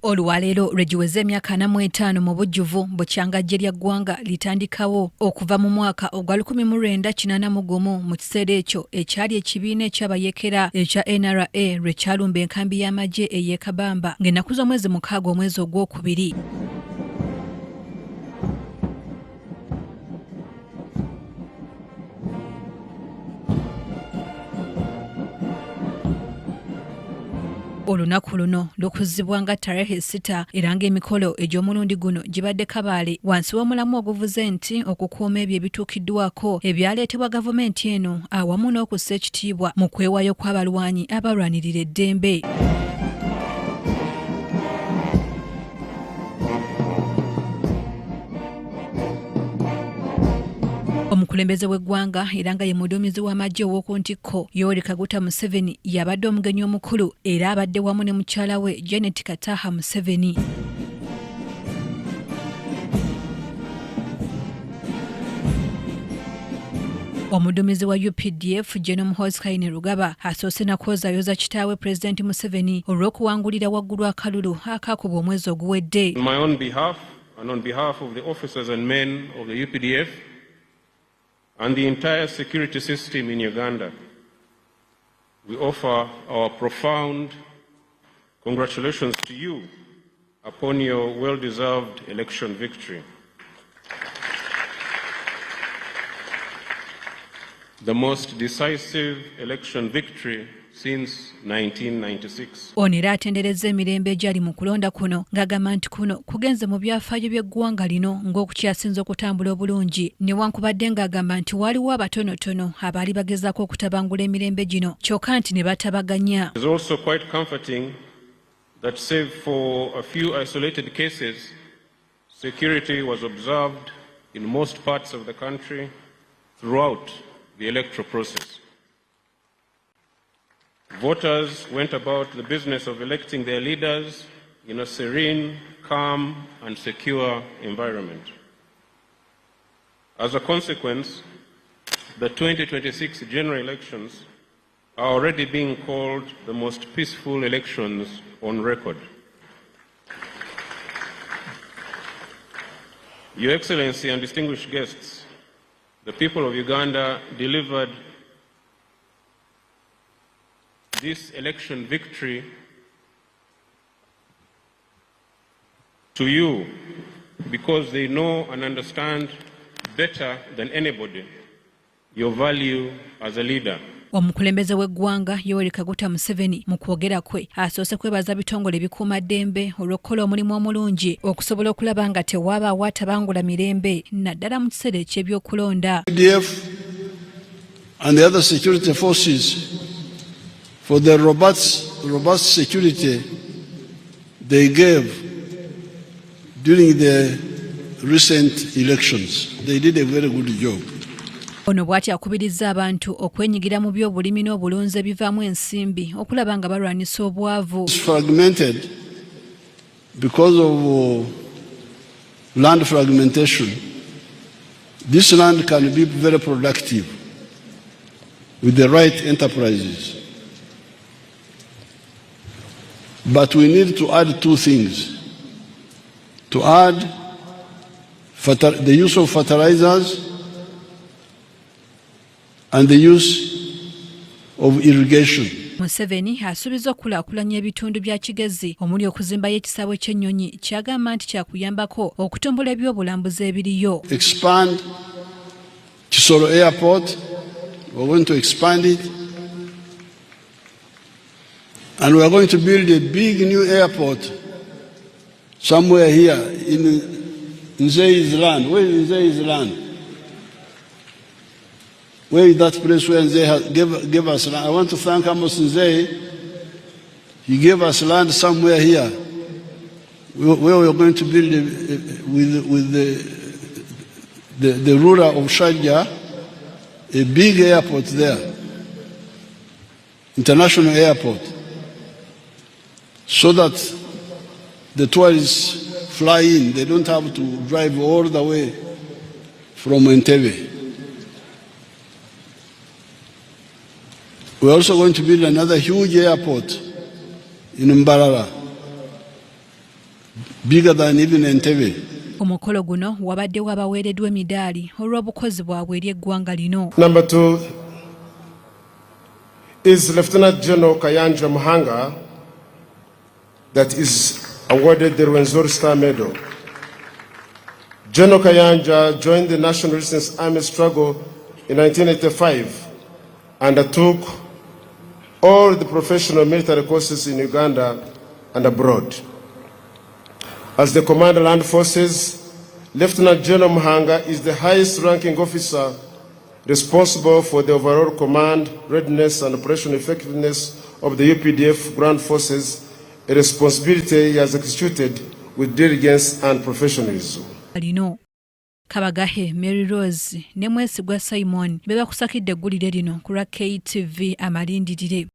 Olwa leero lwe giweze emyaka 45 mu bujjuvu bukyanga ggye ly'eggwanga litandikawo okuva mu mwaka ogwa 1981 mu kiseera ekyo ekyali ekibiina eky'abayekera ekya NRA lwe kyalumba enkambi y'amagye ey'e Kabamba ng'ennaku z'omwezi 6 omwezi ogwokubiri. Olunaku luno lukuzibwa nga Tarehe Sita era ng'emikolo egy'omulundi guno gibadde Kabale wansi w'omulamu oguvuze nti okukuuma ebyo ebituukiddwako ebyaleetebwa gavumenti eno awamu n'okussa ekitiibwa mu kwewaayo kw'abalwanyi abalwanirira eddembe. Omukulembeze w'eggwanga era nga ye muduumizi w'amagye ow'oku ntikko Yoweri Kaguta Museveni y'abadde omugenyi omukulu era abadde wamu ne mukyala we Tarehe Museveni. Omuduumizi wa UPDF Gen. Rugaba asoose nakwozaayoza kitaawe Pulezidenti Museveni olw'okuwangulira waggulu akalulu akaakubwa omwezi oguwedde. On my own behalf and on behalf of the officers and men of the UPDF and the entire security system in Uganda, we offer our profound congratulations to you upon your well-deserved election victory. The most decisive election victory since 1996. Ono era atenderezza emirembe egyali mu kulonda kuno ng'agamba nti kuno kugenze mu byafaayo by'eggwanga lino ng'okukyasinza okutambula obulungi newankubadde ng'agamba nti waliwo abatonotono abaali bagezaako okutabangula emirembe gino kyokka nti ne batabaganya. It is also quite comforting that save for a few isolated cases, security was observed in most parts of the country throughout the electoral process. Voters went about the business of electing their leaders in a serene, calm, and secure environment. As a consequence, the 2026 general elections are already being called the most peaceful elections on record. Your Excellency and distinguished guests, the people of Uganda delivered this election victory to you because they know and understand better than anybody your value as a leader. Omukulembeze w'eggwanga Yoweri Kaguta Museveni mu kwogera kwe asoose kwebaza Ebitongole ebikuumaddembe olw'okukola omulimu omulungi okusobola okulaba nga tewabaawo atabangula mirembe naddala mu kiseera eky'ebyokulonda. UPDF and the other security forces for the robust security they gave during the recent elections. They did a very good job. Ono bw'ati akubirizza abantu okwenyigira mu by'obulimi n'obulunzi ebivaamu ensimbi okulaba nga balwanisa obwavu. It's fragmented because of land fragmentation. This land can be very productive with the right enterprises. But we need to add two things. To add the use of fertilizers and the use of irrigation. Museveni asuubiza okulaakulanya ebitundu bya Kigezi omuli okuzimbayo ekisaawe ky'ennyonyi ky'agamba nti kyakuyambako okutumbula ebyobulambuzi ebiriyo. Expand Kisoro Airport. We're going to expand it. And we are going to build a big new airport somewhere here in Nzei's land. Where is Nzei's land? Where is that place where Nzei gave us land? I want to thank Amos Nzei. He gave us land somewhere here where we are going to build with the ruler of Sharjah a big airport there, international airport, so that the tourists fly in. They don't have to drive all the way from Entebbe. We're also going to build another huge airport in Mbarara. bigger than even Entebbe. Omukolo guno wabaddewo abaweereddwa emidaali olw'obukozi bwabwe eri eggwanga lino. Number 2 is Lieutenant General Kayanja Muhanga, that is awarded the Rwenzori Star Medal. General Kayanja joined the National Resistance Army struggle in 1985 and undertook all the professional military courses in Uganda and abroad. As the Commander Land Forces, Lieutenant General Muhanga is the highest ranking officer responsible for the overall command, readiness and operational effectiveness of the UPDF Ground Forces, a responsibility he has executed with diligence and professionalism. Kabagahe, Mary Rose ne Mwesigwa Simon beba kusakidde eggulire lino ku lwa KTV Amalindidire.